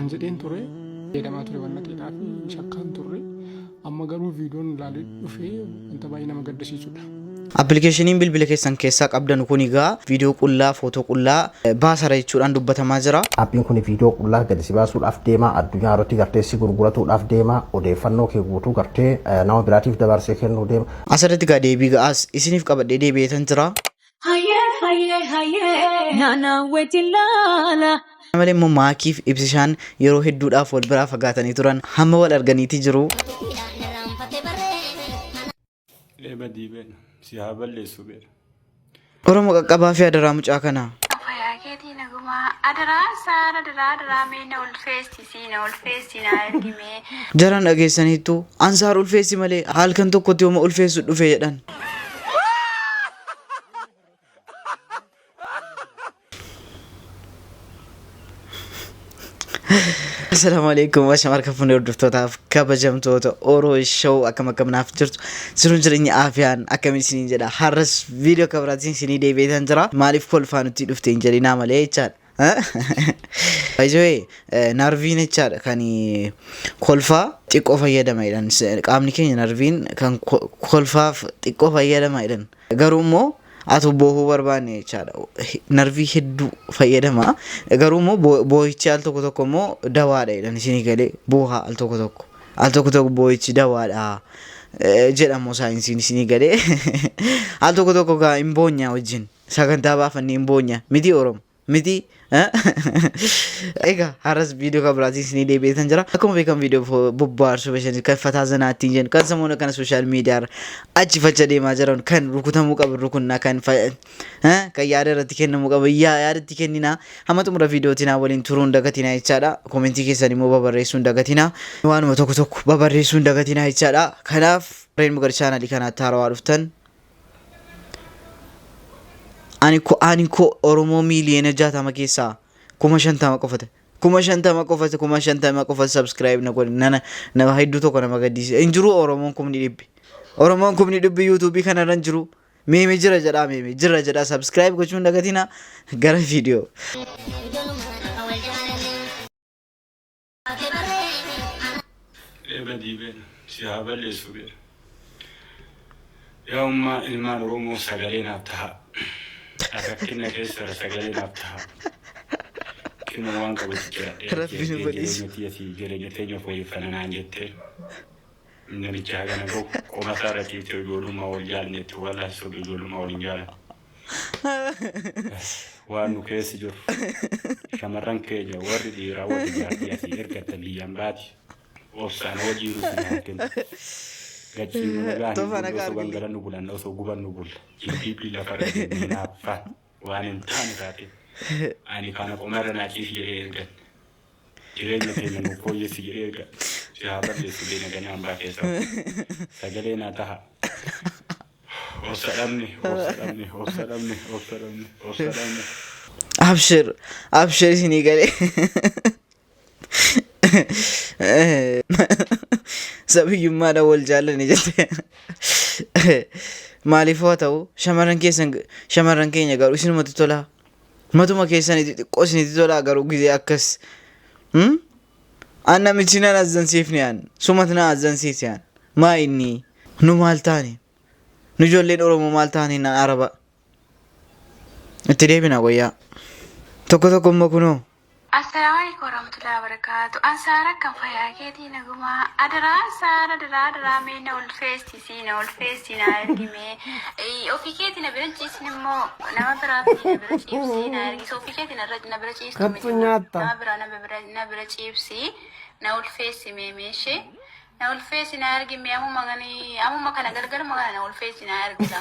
kan jedheen ture jedhamaa ture waan ta'eedhaaf shakkaan ture amma garuu viidiyoon ilaalee dhufee wanta baay'ee nama gaddisiisudha. Appilikeeshiniin bilbila keessan keessaa qabdan kun egaa viidiyoo qullaa footoo qullaa baasara jechuudhaan dubbatamaa jira. Appiin kun viidiyoo qullaa gadi si baasuudhaaf deema addunyaa irratti gartee si gurguratuudhaaf deema odeeffannoo kee guutuu gartee nama biraatiif dabarsee kennuu deema. Asirratti egaa deebii ga'aas isiniif qabadhee deebi'eetan jira. Malee immoo maakiif ibsishaan yeroo hedduudhaaf wal biraa fagaatanii turan hamma wal arganiitii jiru. Oromoo qaqqabaa fi adaraa mucaa kana. Jaran dhageessaniittu ansaar ulfeessi malee halkan tokkotti yooma ulfeessu dhufe jedhan. Assalamualaikum warahmatullahi wabarakatuh. Kabajamtoota Oro Show akkam naaf jirtu sirun jireenya aafiyaan akkam isiniin jedha har'as viidiyoo kabaraatiin isinii deebi'eetan jira maaliif kolfaa nutti dhufte hin jedhinaa malee jechaadha. Baay'ee narviin jechaadha kan kolfaa xiqqoo fayyadama jedhan qaamni keenya narviin kan kolfaaf xiqqoo fayyadama jedhan garuu immoo atu bohuu barbaanne jechaadha narvii hedduu fayyadama garuu immoo boo'ichi al tokko tokko immoo dawaadha jedhan isinii galee boohaa al tokko boo'ichi dawaadha jedhamu saayinsiin isinii galee al tokko tokko gaa hin boonyaa wajjin sagantaa baafannee hin boonyaa miti Oromoo miti egaa har'as viidiyoo kabaraatiin isinii deebi'eetan jira akkuma beekamu viidiyoo bobbaarsu bashanii kan fataa zanaattiin jennu kan samoona kana sooshaal miidiyaa achi facha deemaa jiran kan rukutamuu qabu rukunnaa kan yaada irratti kennamuu qabu yaadatti kenninaa hamma xumura viidiyootinaa waliin turuun dagatinaa jechaadha komentii keessan immoo babarreessuun dagatinaa waanuma tokko tokko babarreessuun dagatinaa jechaadha kanaaf reen mugar chaanalii kanaatti haarawaa dhuftan ani ko Oromoo miiliyoona 60 keessaa 50 qofate 50 qofate subscribe na godhe nama hedduu tokko nama gaddisiise hin jiru Oromoon kumni dhibbi YouTube kanarra hin jiru meeme jira jedhaa subscribe gochuun dagatina gara viidiyoo Yaumma ilmaan Oromoo sagalee naaf ta'a. Akkina keessa sagalee naaf ta'a. Kinu waan qabutti jira. Jireenya teenya fooyyeffannaan jettee namicha hagana qoma isaarratti ijoollummaa wal jaalnetti walaas ijoollummaa wal hin jaalan. Waan nu keessa jiru shamarran keenya warri dhiiraa wal jaartii asii ergatta biyyaan baati. Obsaan hojii nuti kennu. Gachi nuti bangalan nu bulan osoo guban nu bulla. Jibbii lafa irratti naaffa waan hin taane taate. Ani kana qomarra naachiif jedhee ergan. Jireenya keenya nu fooyyessi jedhee ergan. Si haa balleessu deena ganaan baa keessa. Sagalee naa taha. Obsadhamne. Abshir isinii galee. Sabiyyummaadhaan wal jaallanne jette maaliif haa ta'u shamarran keenya garuu isinumatti tola matuma keessanitti xiqqoo isinitti tola garuu gizee akkas an namichi nan azzansiifne yaan sumat na azzansiise yaan maa inni nu maal taane nu ijoolleen Oromoo maal taane nan araba itti deebina wayyaa tokko immoo kunoo. Assalamualaikum warahmatullahi wabarakatuh. Ansara kan fayaketi naguma adara sara dara me na ul festi na ergime ofiketi na bercis nimo nama berati na bercis na ergi ofiketi na bercis na bercis na ul festi me meshe na ul festi na ergime amu makana gargar magana na ul festi na ergida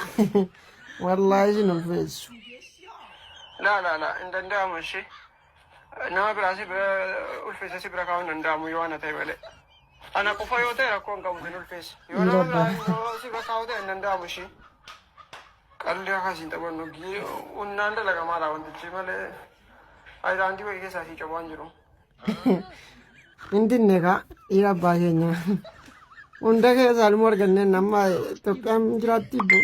wallahi na ul festi la indanda mashi nama birasi ulfeessa si bira kaa'uun danda'amu yoo ana ta'e malee. Ana qofa yoo ta'e rakkoon qabu hin ulfeessu. Yoo nama biraa si bira kaa'u ta'e hin danda'amu ishee. Qalli akkasiin taphannu unnaan dalagamaa dha wantichi malee ayiraandii wayii keessaa si cabaan jiru. Indinne ka dhiira abbaa keenya. Hunda keessa almoo argannee nama Itoophiyaan jiraatti ibbu.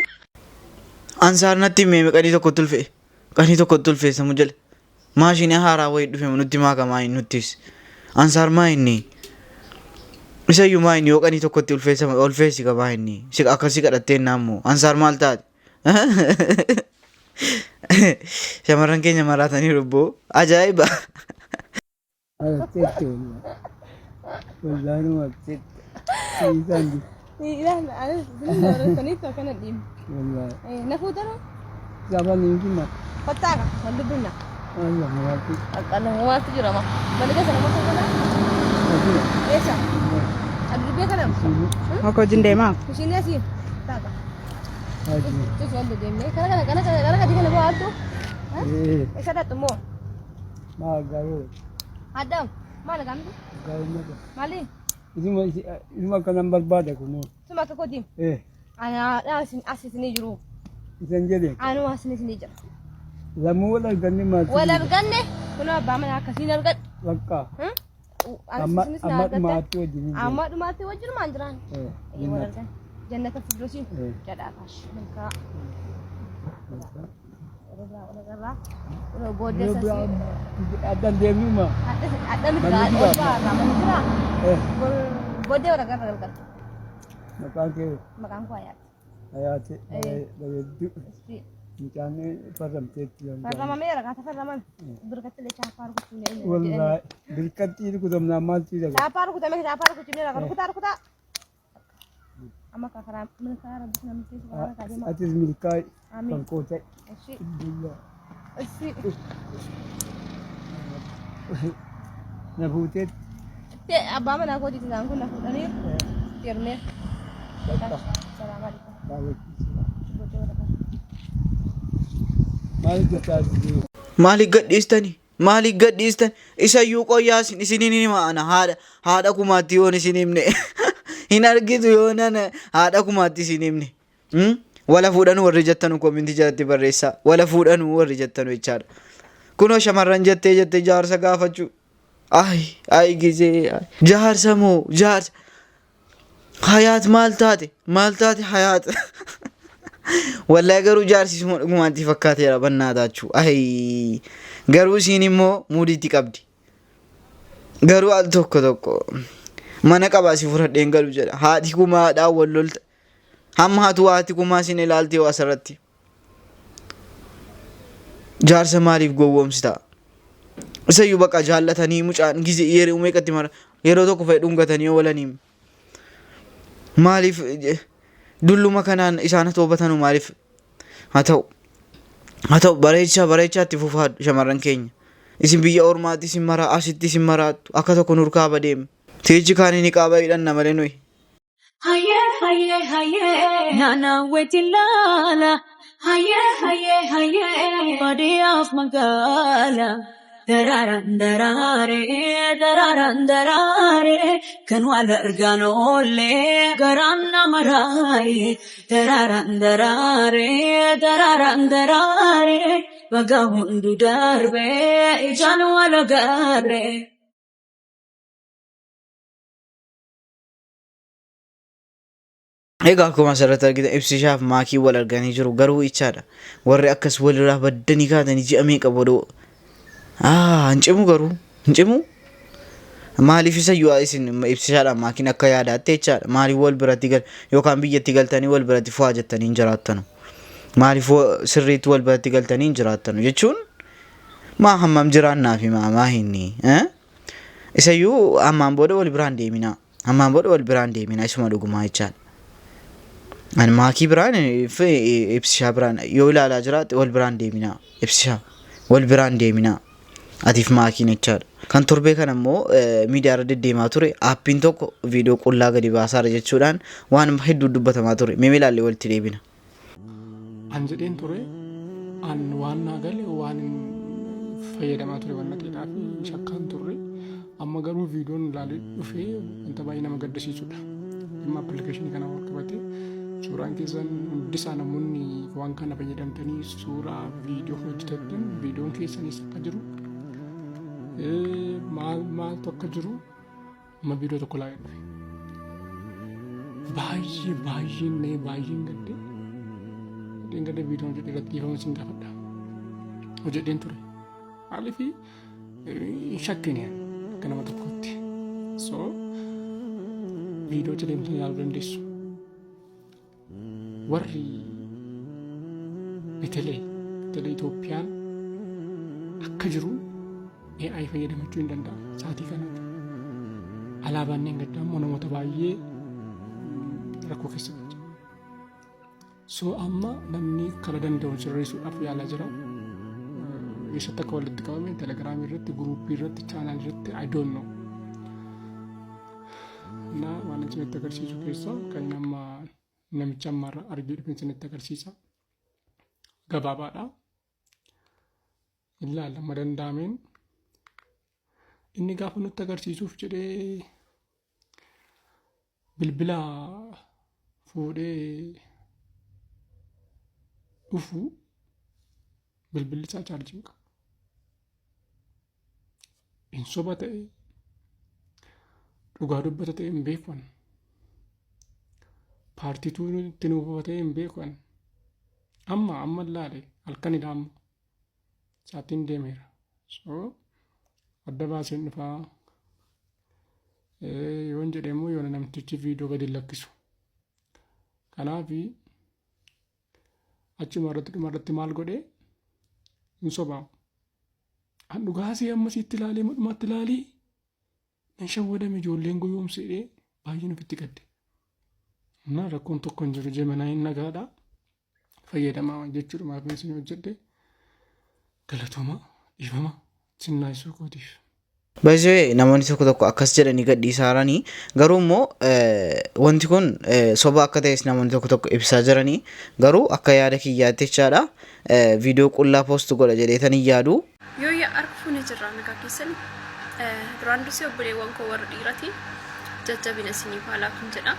Ansaar natti himee qanii tokkotti ulfeessamu jala. Maashinii haaraa wayii dhufe nutti maakamaa hin nuttis Ansaar maa inni? Isayyuu maa inni yoo qanii tokkotti ulfeessi qabaa inni. Akkasii kadhattee naammoo. Ansaar maal taate? Shamarran keenya maraatanii lubbuu. Ajaa'iba. Aku jendela mak. Sini sih. Tak. Itu soal demi. Karena di mana buat tu? Esa dah temu. Adam, mana kamu? Mali. Ini makanan berbeda kamu. Cuma ke kodim. Ana asis sini juru. Jadi. Anu asis sini juru. Lamu wala ganni ma. Wala ganni. Kuna ba mana kasih nargat. Lakka. Amat mati wajib. Amat mati wajib manjaran. Wala gan. Jannah Firdausi. Jadi atas. Mereka. Udah bodoh sih. Ada demi mah. Ada mikir apa? Nama mikir. Bodoh orang kan. Makan kuayat. Ayat. Dari Micane param tetian. Param merah kata param. Berkat le capar ku punya ini. Wallahi berkat itu kudam nama tidak. Capar ku tapi capar ku punya kan ku tak. Ama kakara menakara bisa namanya sekarang tadi mah. Atis milikai. Amin. Kocek. Asyik. Alhamdulillah. Asyik. Nabutet. Te abah mana aku di tengahku nak dari tirne. Assalamualaikum. Waalaikumsalam. Malik gadhiistani maaliif gadhiistan isayyuu qoyyaasin isiniin hima ana haadha kumaatti yoon isin himne hin argitu yoonan haadha kumaatti isin himne wala fuudhanuu warri jettanu kominti jalatti barreessaa wala fuudhanuu warri jettanu jechaadha kunoo shamarran jettee jaarsa gaafachuu ay gizee jaarsa moo jaarsa hayaat maal taate hayaat wallahi garuu jaarsi gumaatti fakkaateera bannaataachuu garuu isiin immoo muudiitti qabdi garuu al tokko mana qabaasi fudhadheen galu jedha haati kumaadhaan wal lolta hamma haati kumaa isin ilaaltee waa asirratti jaarsa maaliif gowwoomsita isayyuu baqa jaallatanii mucaan gizee yeroo meeqatti mara yeroo tokko fa'i dhungatanii oolanii maaliif dulluma kanaan isaan toobatanu maaliif haa ta'u bareechaatti fufaadhu shamarran keenya isin biyya ormaatti isin maraa asitti isin maraattu akka tokko nurkaaba deeme teechi kaanii ni qaaba hidhanna malee nuyi. Nana wetilala badiyaaf magala dararandaraare kan wal argaan oolle garaan namaraaye dararandaraare baga hundu darbe ijaan wal agarre. Egaa akkuma asirratti argitan ibsishaaf maakii wal arganii jiru garuu ichaadha warri akkas walirraa baddanii kaatanii ji'a meeqa bodoo hincimu garuu hincimu maaliif isayyuu isin ibsishaadhaan maakiin akka yaadaatte jechaadha maaliif wal biratti yookaan biyyatti galtanii wal biratti fo'aa jettanii hin jiraattanu maaliif sirriitti wal biratti galtanii hin jiraattanu jechuun maa hammam jiraannaafi maa hinni isayyuu hammaan booda wal biraan deeminaa isuma dhugumaa jechaadha. Ani maakii biraan ibsishaa biraan yoo ilaalaa jiraate wal biraan deeminaa ibsishaa wal biraan deeminaa atiif maakiin jechaadha. Kan torbee kana immoo miidiyaarra deddeemaa ture aappiin tokko viidiyoo qullaa gadi baasaara jechuudhaan waan hedduu dubbatamaa ture mee ilaallee walitti deebina. An jedheen ture an waan naagale waan fayyadamaa ture waan ta'eedhaa fi shakkaan turre amma garuu viidiyoon ilaalee dhufee wanta baay'ee nama gaddisiisudha. Dhimma appilikeeshinii kana wal qabatee suuraan keessan hundisaa namoonni waan kana fayyadamtanii suuraa viidiyoo hojjetan viidiyoon keessanis akka jiru maaltu akka jiru amma viidiyoo tokko laa'ee dhufe baay'een gadde viidiyoon hojjedhe irratti dhiifama isin gaafadha hojjedheen ture maaliif shakkini akka nama tokkotti. So viidiyoo cileemsa yaaluu dandeessu. Warri bitalee Itoophiyaan akka jiru AI fayyadamachuu hin danda'amu sa'aatii kanatti. Alaabaan hin gaddaa immoo namoota baay'ee rakkoo keessa jira. So amma namni kana danda'u sirreessuudhaaf yaalaa jira. Eessatti akka walitti qabame telegiraamii irratti, guruupii irratti, chaanaal irratti I don't know. Na waan isinitti agarsiisu keessaa kan amma namicha amma arginu dhufeen isinitti agarsiisa. Gabaabaadha. Ilaalama danda'ameen inni gaafa nutti agarsiisuuf jedhee bilbila fuudhee dhufu bilbilli isaa chaarjii qaba. Hin soba ta'e dhugaa dubbata ta'e hin beekan. Paartiituu itti nuufa ta'e hin beekan. Amma ilaale halkanidha amma. Sa'aatiin deemeera. So adda baaseen dhufaa yoon jedhee immoo yoona namtichi viidiyoo gadi lakkisu. Kanaaf achuma irratti maal godhee hin sobaa. An dhugaasii ammasitti ilaalee mudhumatti ilaalee nan shawwadame ijoolleen goyoomsedhee baay'een ofitti gadde. Na rakkoon tokko hin jiru jemanaa hin nagaadha. Fayyadamaa jechuudha maaf isin hojjedhe. Galatoma dhiifama sinnaa isuu kootiif. Baay'ee namoonni tokko akkas jedhanii gadhiisaaranii garuu immoo wanti kun soba akka ta'es namoonni tokko ibsaa jiranii garuu akka yaada kiyyaatti jechaadha. Viidiyoo qullaa poost godha jedheetanii yaadu. Yoo arfuun jirra nagaa keessan duraan dursee obboleewwan koo warra dhiiraati jajjabina isiniif haalaa kun jedha.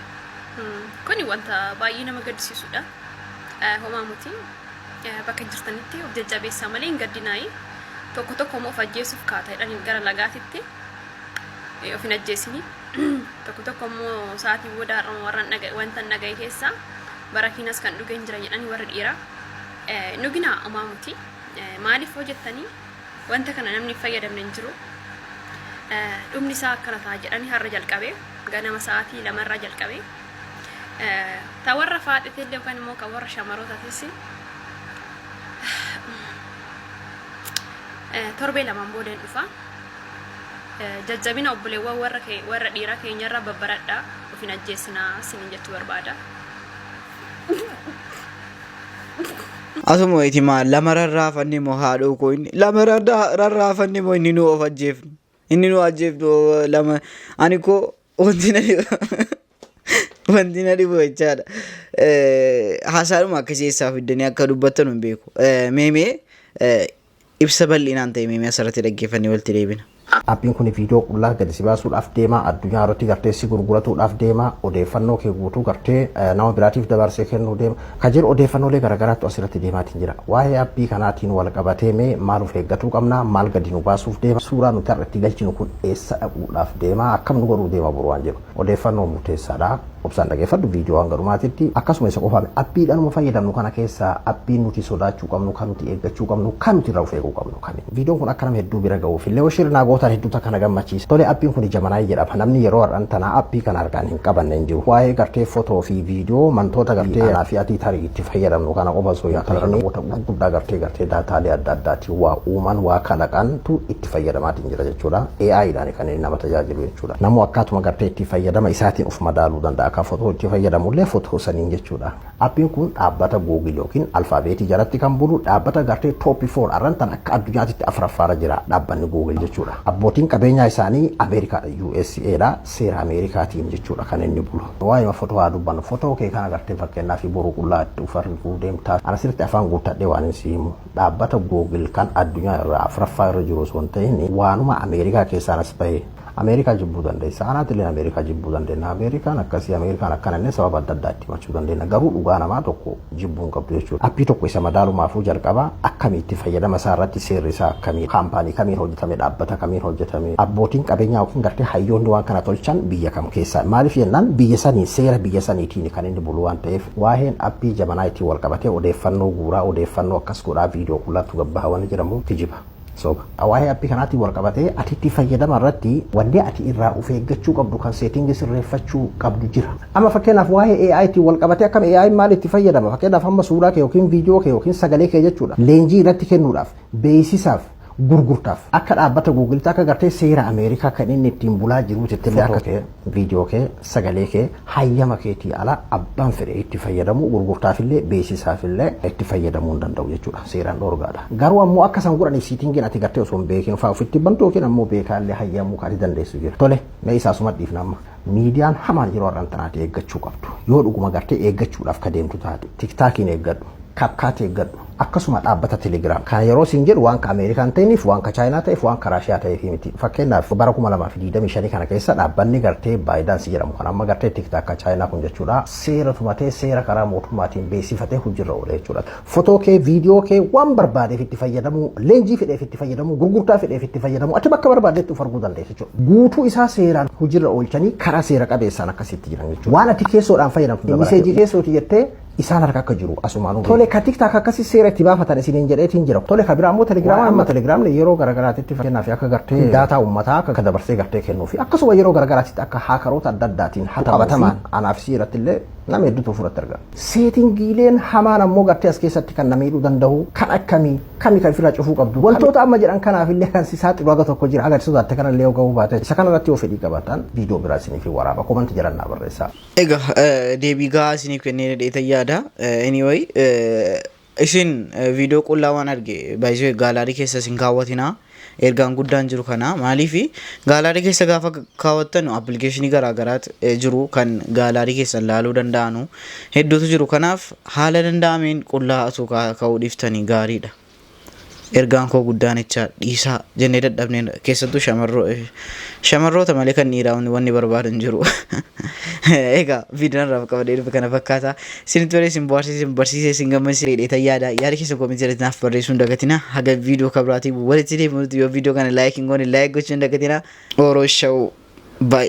Kuni wanta baay'ee nama gaddisiisudha. Homaa muti bakka jirtanitti of jajjabeessaa malee hin gaddinaayi. Tokko immoo of ajjeesuuf kaataadhaan gara lagaatitti of hin ajjeesini. Tokko immoo sa'aatii booda warra wanta nagaye keessaa barakiinas kan dhugeen jira jedhanii warra dhiiraa. Nuginaa homaa muti maaliif hojjettanii wanta kana namni fayyadamne hin jiru. Dhumni isaa akkana ta'a jedhanii har'a jalqabee ganama sa'aatii 2 irraa jalqabee ta warra faaxitee illee yookaan immoo kan warra shamarrootaatis torbee lamaan booda hin dhufa. Jajjabina obboleewwan warra dhiiraa keenyarraa babbaradhaa of hin ajjeesinaa isiniin jechuu barbaada. Asuma itti maal lama rarraafanne moo haadhoo koo inni lama rarraafanne moo inni nu of ajjeefnu inni nu ajjeefnu lama ani koo wanti na dhibu jechaadha. Haasaadhuma akkasii eessaa fiddanii akka dubbattan hin beeku. Meemee ibsa bal'inaan ta'e meemee asirratti dhaggeeffannee walitti deebina. Appiin kun viidiyoo qullaa gadi si baasuudhaaf deema addunyaa irratti gartee si gurguratuudhaaf deema odeeffannoo kee guutuu gartee nama biraatiif dabarsee kennuu deema kan jedhu odeeffannoolee garaagaraatu asirratti deemaatiin jira. Waa'ee appii kanaatiin wal qabatee mee maal of eeggatuu qabna maal gadi nu baasuuf deema suuraa nuti irratti galchinu kun eessa dhaquudhaaf deema akkam nu godhuu deema boru waan jedhu odeeffannoo murteessaadha. Obsaan dhaggeeffadhu viidiyoo hanga dhumaatitti akkasuma isa qofaame appiidhaan fayyadamnu kana keessa appiin nuti sodaachuu qabnu kan nuti eeggachuu qabnu kan nuti irraa of eeguu qabnu kan viidiyoon kun akka nama hedduu bira ga'uuf illee shirnaa gootaan hedduuta kana gammachiisa. Tole appiin kun Jamanaayi jedhama namni yeroo har'aan tanaa appii kana argaan hin qabanne hin jiru. Waa'ee gartee footoo fi viidiyoo mantoota gartee anaa fi atii tarii itti fayyadamnu kana qofa osoo yaa ta'e namoota gurguddaa gartee daataalee adda addaatiin waa uuman waa kalaqantu itti fayyadamaatiin jira jechuudha. AI'dhaan kan inni nama tajaajilu jechuudha. Namuu akkaatuma gartee itti fayyadama isaatiin of madaaluu danda'a. Akka footoo itti fayyadamullee footoo saniin jechuudha. Appiin kun dhaabbata Google yookiin alfaabeetii jalatti kan bulu dhaabbata gartee top 4 arrantan akka addunyaatti afuraffaarra jira dhaabbanni Google jechuudha. Abbootiin qabeenyaa isaanii Ameerikaa USA dha seera Ameerikaatiin jechuudha kan inni bulu. Waa'ee footoo haa dubbannu footoo kee kana gartee fakkeenyaaf boruu qullaa itti ufarri deemtaa anasirratti afaan guuttadhee waan hin siimu dhaabbata Google kan addunyaa irraa afuraffaarra jiru osoo hin ta'in waanuma Ameerikaa keessaanas bahee Ameerikaa jibbuu dandeessa. Anaatilee Ameerikaa jibbuu dandeenya. Ameerikaan akkasii Ameerikaan akkanallee sababa adda addaatti himachuu dandeenya. Garuu dhugaa namaa tokko jibbuu hin qabdu jechuudha. Appii tokko isa madaalumaafuu jalqaba akkamitti fayyadama isaa irratti seerri isaa akkamii kaampaanii kamiin hojjetame dhaabbata kamiin hojjetame abbootiin qabeenyaa yookiin gartee hayyoonni waan kana tolchan biyya kam keessa maaliif jennaan biyya sanii seera biyya saniitiin kan inni bulu waan ta'eef waa'een appii Jamanaayitiin wal qabatee odeeffannoo guuraa odeeffannoo akkas godhaa viidiyoo qullaattu gabbaawwan jedhamu kijiba. soba waa'ee appii kanaatti wal qabatee ati itti fayyadama irratti wanni ati irraa of eeggachuu qabdu kan seetingii sirreeffachuu qabdu jira amma fakkeenyaaf waa'ee AI itti wal qabatee akkam AI maal itti fayyadama fakkeenyaaf amma suuraa kee yookiin viidiyoo kee yookiin sagalee kee jechuudha leenjii irratti kennuudhaaf beeksisaaf gurgurtaaf akka dhaabbata Google akka gartee seera Ameerikaa kan inni ittiin bulaa jiru jettillee akka kee viidiyoo kee sagalee kee hayyama keetii ala abbaan fedhe itti fayyadamu gurgurtaafillee beeksisaafillee itti fayyadamuu hin danda'u jechuudha seeraan dhoorgaadha garuu ammoo akka san godhaniif siitingiin ati gartee osoo hin beekin fa'aa ofitti bantu yookiin ammoo beekaallee hayyamuu kan dandeessu jira tole mee isaasuma dhiifnamma miidiyaan hamaan yeroo har'aan tanaati eeggachuu qabdu yoo dhuguma gartee eeggachuudhaaf ka deemtu taate tiktaakiin eeggadhu kapkaat eeggadhu akkasuma dhaabbata telegiraam kan yeroo siin jedhu waan ka Ameerikaan ta'iniif waan ka Chaayinaa ta'eef waan ka Raashiyaa ta'eef miti fakkeenyaaf bara 2025 kana keessa dhaabbanni gartee Baayidaansii jedhamu kan amma gartee tiktaak ka Chaayinaa kun jechuudha seera tumatee seera karaa mootummaatiin beeksifatee hojiirra oole jechuudha fotoo kee viidiyoo kee waan barbaadeef itti fayyadamu leenjii fedheef itti fayyadamu gurgurtaa fedheef itti fayyadamu ati bakka barbaadetti uf arguu dandeessa jechuudha guutuu isaa seeraan hojiirra oolchanii karaa seera qabeessaan akkasitti jiran jechuudha waan ati keessoodhaan fayyadamtu miseejii keessooti jettee isaan harka akka jiru asumaanuu tole ka tiktaak akkasi seera itti baafatan isiniin jedheetiin jira tole ka biraa ammoo telegiraam amma telegiraamni yeroo garagaraatitti fakkeenyaaf akka gartee daataa uummataa akka dabarsee gartee kennuufi akkasuma yeroo garagaraatitti akka haakaroota adda addaatiin qabatamaan anaaf irratti illee nama hedduutu fudhatte argama seetingiileen hamaan ammoo gartee as keessatti kan nama hidhuu danda'u kan akkamii kami kan ofirraa cufuu qabdu wantoota amma jedhan kanaaf illee kan si saaxilu aga tokko jira agarsiisuu kana illee gahuu baate isa kana irratti yoo fedhii qabaatan viidiyoo biraa isiniif waraaba komanti jedhannaa barreessaa egaa deebii gahaa isiniif kennee dheeta yaada anyway isin viidiyoo qullaa waan arge baay'isee gaalaarii keessa isin kaawwatinaa ergaan guddaan jiru kana maaliif gaalaarii keessa gaafa kaawwattan appilikeeshinii garaagaraatu jiru kan gaalaarii keessa ilaaluu danda'anu hedduutu jiru kanaaf haala danda'ameen qullaa osoo kaa'uu dhiiftanii gaariidha. Ergaan koo guddaan jecha dhiisaa jennee dadhabnee keessattuu shamarroota malee kan dhiiraa wanni barbaadan jiru. Egaa viidiyoon irraa qabadee dhufe kana fakkaata. Isinitti baree isin barsiisee isin gammachiisee dheeta yaada keessa koomentii irratti naaf barreessuu hin dagatina. Haga viidiyoo kabiraatii walitti deemuutti yoo viidiyoo kana laayik hin goone laayik gochuu hin dagatina. Oroo shawuu baay'ee.